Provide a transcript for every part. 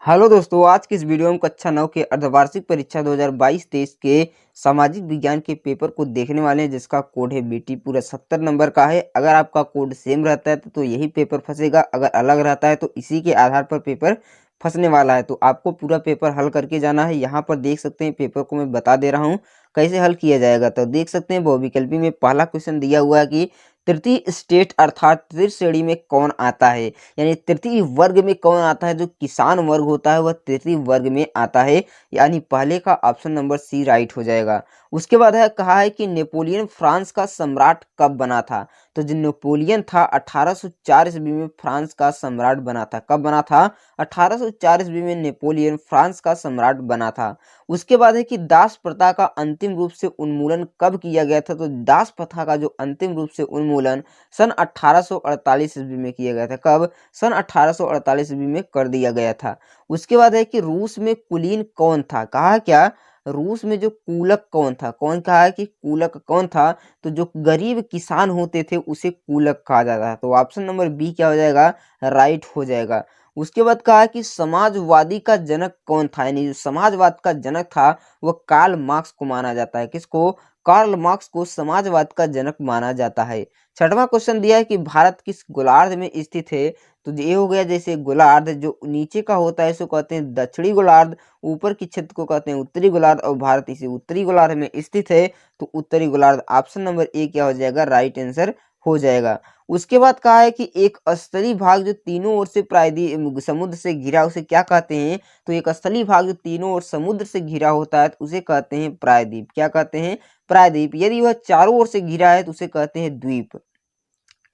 Hello दोस्तों, आज की इस वीडियो में कक्षा 9 के अर्धवार्षिक परीक्षा 2022-23 के सामाजिक विज्ञान के पेपर को देखने वाले हैं, जिसका कोड है बीटी। पूरा 70 नंबर का है। अगर आपका कोड सेम रहता है तो यही पेपर फंसेगा, अगर अलग रहता है तो इसी के आधार पर पेपर फंसने वाला है। तो आपको पूरा पेपर हल करके जाना है। यहाँ पर देख सकते हैं, पेपर को मैं बता दे रहा हूँ कैसे हल किया जाएगा। तो देख सकते हैं, बहुविकल्पी में पहला क्वेश्चन दिया हुआ है कि तृतीय स्टेट अर्थात तृतीय श्रेणी में कौन आता है, यानी तृतीय वर्ग में कौन आता है। जो किसान वर्ग होता है वह तृतीय वर्ग में आता है, यानी पहले का ऑप्शन नंबर सी राइट हो जाएगा। उसके बाद है कहा है कि नेपोलियन फ्रांस का सम्राट कब बना था। तो जो नेपोलियन था 1804 ईस्वी में फ्रांस का सम्राट बना था। कब बना था? 1804 ईस्वी में नेपोलियन फ्रांस का सम्राट बना था। उसके बाद है कि दास प्रथा का अंतिम रूप से उन्मूलन कब किया गया था। तो दास प्रथा का जो अंतिम रूप से उन्मूलन सन 1848 ईस्वी में किया गया था। कब? सन 1848 ईस्वी में कर दिया गया था। उसके बाद है कि रूस में कुलीन कौन था। कहा क्या? रूस में जो कूलक कौन था। कौन? कहा है कि कूलक कौन था। तो जो गरीब किसान होते थे उसे कूलक कहा जाता है। तो ऑप्शन नंबर बी क्या हो जाएगा? राइट हो जाएगा। उसके बाद कहा कि समाजवादी का जनक कौन था, यानी जो समाजवाद का जनक था वह कार्ल मार्क्स को माना जाता है। किसको? कार्ल मार्क्स को समाजवाद का जनक माना जाता है। छठवां क्वेश्चन दिया है कि भारत किस गोलार्ध में स्थित है। तो ये हो गया, जैसे गोलार्ध जो नीचे का होता है इसको कहते हैं दक्षिणी गोलार्ध, ऊपर की क्षेत्र को कहते हैं उत्तरी गोलार्ध, और भारत इसी उत्तरी गोलार्ध में स्थित है। तो उत्तरी गोलार्ध ऑप्शन नंबर ए क्या हो जाएगा? राइट आंसर हो जाएगा। उसके बाद कहा है कि एक स्थलीय भाग जो तीनों ओर से प्रायद्वीप समुद्र से घिरा उसे क्या कहते हैं। तो एक स्थलीय भाग जो तीनों ओर समुद्र से घिरा होता है तो उसे कहते हैं प्रायद्वीप। क्या कहते हैं? प्रायद्वीप। यदि वह चारों ओर से घिरा है तो उसे कहते हैं द्वीप।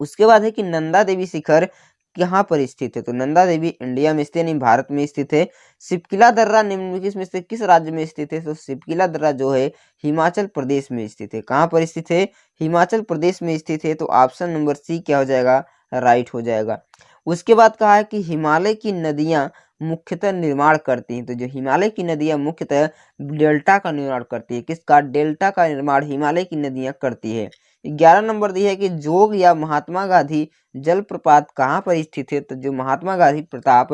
उसके बाद है कि नंदा देवी शिखर कहाँ पर स्थित है। तो नंदा देवी इंडिया में स्थित है, यानी भारत में स्थित है। सिपकिला दर्रा निम्नलिखित में से किस राज्य में स्थित है। तो सिपकिला दर्रा जो है हिमाचल प्रदेश में स्थित है। कहाँ पर स्थित है? हिमाचल प्रदेश में स्थित है। तो ऑप्शन नंबर सी क्या हो जाएगा? राइट हो जाएगा। उसके बाद कहा है कि हिमालय की नदियां मुख्यतः निर्माण करती हैं। तो जो हिमालय की नदियां मुख्यतः डेल्टा का निर्माण करती है। किसका? डेल्टा का निर्माण हिमालय की नदियां करती है। 11 नंबर दिया है कि जोग या महात्मा गांधी जलप्रपात कहाँ पर स्थित है। तो जो महात्मा गांधी प्रताप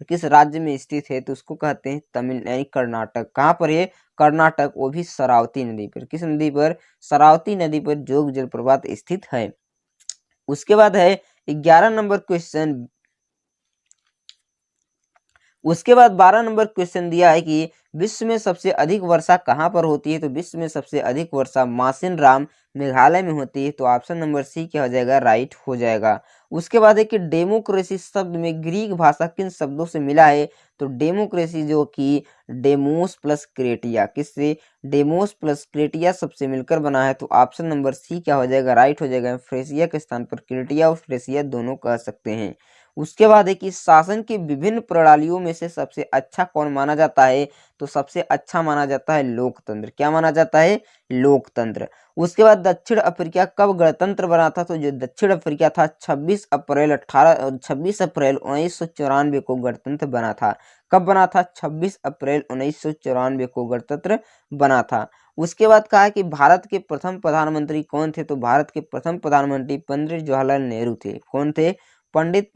किस राज्य में स्थित है तो उसको कहते हैं तमिल, यानी कर्नाटक। कहाँ पर है? कर्नाटक, वो भी शरावती नदी पर। किस नदी पर? शरावती नदी पर जोग जलप्रपात स्थित है। उसके बाद है 11 नंबर क्वेश्चन। उसके बाद 12 नंबर क्वेश्चन दिया है कि विश्व में सबसे अधिक वर्षा कहाँ पर होती है। तो विश्व में सबसे अधिक वर्षा मासिन राम मेघालय में होती है। तो ऑप्शन नंबर सी क्या हो जाएगा? राइट हो जाएगा। उसके बाद है कि डेमोक्रेसी शब्द में ग्रीक भाषा किन शब्दों से मिला है। तो डेमोक्रेसी जो कि डेमोस प्लस क्रेटिया, किससे? डेमोस प्लस क्रेटिया सबसे मिलकर बना है। तो ऑप्शन नंबर सी क्या हो जाएगा? राइट हो जाएगा। फ्रेसिया के स्थान पर क्रेटिया और फ्रेसिया दोनों कह सकते हैं। उसके बाद है कि शासन की विभिन्न प्रणालियों में से सबसे अच्छा कौन माना जाता है। तो सबसे अच्छा माना जाता है लोकतंत्र। क्या माना जाता है? लोकतंत्र। उसके बाद दक्षिण अफ्रीका कब गणतंत्र बना था। तो जो दक्षिण अफ्रीका था 26 अप्रैल 1994 को गणतंत्र बना था। कब बना था? 26 अप्रैल 1994 को गणतंत्र बना था। उसके बाद कहा कि भारत के प्रथम प्रधानमंत्री कौन थे। तो भारत के प्रथम प्रधानमंत्री पंडित जवाहरलाल नेहरू थे। कौन थे? पंडित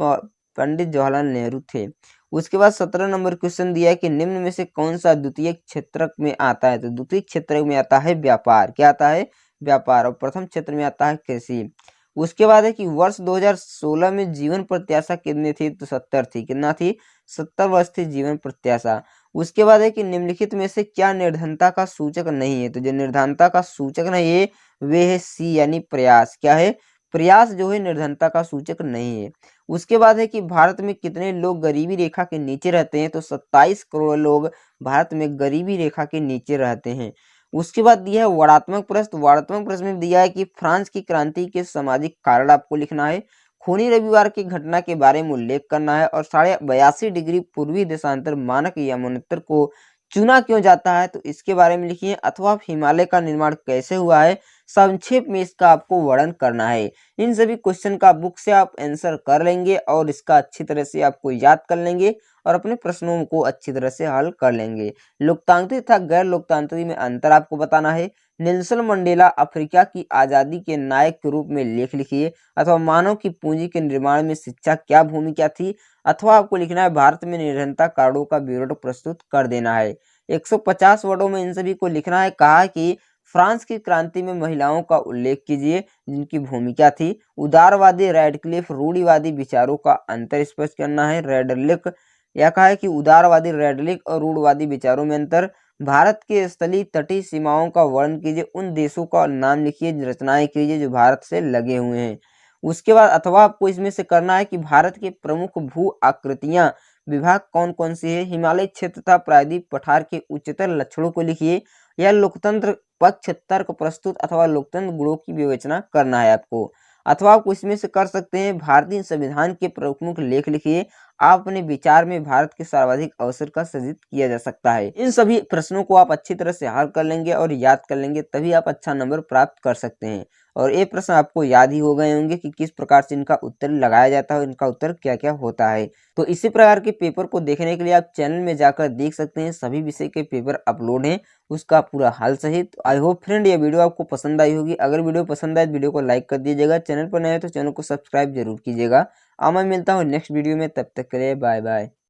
जवाहरलाल नेहरू थे। उसके बाद 17 नंबर क्वेश्चन दिया है कि निम्न में से कौन सा द्वितीय क्षेत्र में आता है। तो द्वितीय क्षेत्र में आता है व्यापार। क्या आता है? व्यापार। और प्रथम क्षेत्र में आता है कृषि। उसके बाद है कि वर्ष 2016 में जीवन प्रत्याशा कितनी थी। तो 70 थी। कितना थी? 70 वर्ष थी जीवन प्रत्याशा। उसके बाद है कि निम्नलिखित में से क्या निर्धनता का सूचक नहीं है। तो जो निर्धनता का सूचक नहीं है वे है सी, यानी प्रयास। क्या है? प्रयास जो है निर्धनता का सूचक नहीं है। उसके बाद है कि भारत में कितने लोग गरीबी रेखा के नीचे रहते हैं। तो 27 करोड़ लोग भारत में गरीबी रेखा के नीचे रहते हैं। उसके बाद दिया है वर्णात्मक प्रश्न। वर्णात्मक प्रश्न में दिया है कि फ्रांस की क्रांति के सामाजिक कारण आपको लिखना है, खूनी रविवार की घटना के बारे में उल्लेख करना है, और 82.5 डिग्री पूर्वी देशांतर मानक यमुनोत्तर को चुना क्यों जाता है तो इसके बारे में लिखिए। अथवा हिमालय का निर्माण कैसे हुआ है, संक्षेप में इसका आपको वर्णन करना है। इन सभी क्वेश्चन का बुक से आप आंसर कर लेंगे और इसका अच्छी तरह से आपको याद कर लेंगे और अपने प्रश्नों को अच्छी तरह से हल कर लेंगे। लोकतांत्रिक तथा गैर लोकतांत्रिक में अंतर आपको बताना है। नेल्सन मंडेला अफ्रीका की आज़ादी के नायक के रूप में लेख लिखिए, अथवा मानव की पूंजी के निर्माण में शिक्षा क्या भूमिका थी, अथवा आपको लिखना है भारत में निर्धनता कारणों का विवरण प्रस्तुत कर देना है। 150 वर्डों में इन सभी को लिखना है। कहा कि फ्रांस की क्रांति में महिलाओं का उल्लेख कीजिए जिनकी भूमिका थी। उदारवादी रैडक्लिफ रूढ़िवादी विचारों का अंतर स्पष्ट करना है। रेडलिक यह कहा है कि उदारवादी रैडलिक और रूढ़वादी विचारों में अंतर। भारत के स्थलीय तटीय सीमाओं का वर्णन कीजिए, उन देशों का नाम लिखिए, रचनाएं कीजिए जो भारत से लगे हुए हैं। उसके बाद अथवा आपको इसमें से करना है कि भारत के प्रमुख भू आकृतियां विभाग कौन कौन से है। हिमालय क्षेत्र तथा प्रायद्वीप पठार के उच्चतर लक्षणों को लिखिए। यह लोकतंत्र पक्ष तर्क प्रस्तुत अथवा लोकतंत्र गुणों की विवेचना करना है आपको। अथवा आप इसमें से कर सकते हैं भारतीय संविधान के प्रमुख लेख लिखिए। आप अपने विचार में भारत के सर्वाधिक अवसर का सृजित किया जा सकता है। इन सभी प्रश्नों को आप अच्छी तरह से हल कर लेंगे और याद कर लेंगे, तभी आप अच्छा नंबर प्राप्त कर सकते हैं। और ये प्रश्न आपको याद ही हो गए होंगे कि किस प्रकार से इनका उत्तर लगाया जाता है और इनका उत्तर क्या क्या होता है। तो इसी प्रकार के पेपर को देखने के लिए आप चैनल में जाकर देख सकते हैं, सभी विषय के पेपर अपलोड हैं उसका पूरा हल सहित। आई होप फ्रेंड ये वीडियो आपको पसंद आई होगी। अगर वीडियो पसंद आए तो वीडियो को लाइक कर दीजिएगा, चैनल पर नए हो तो चैनल को सब्सक्राइब जरूर कीजिएगा। अब मैं मिलता हूँ नेक्स्ट वीडियो में, तब तक के लिए बाय बाय।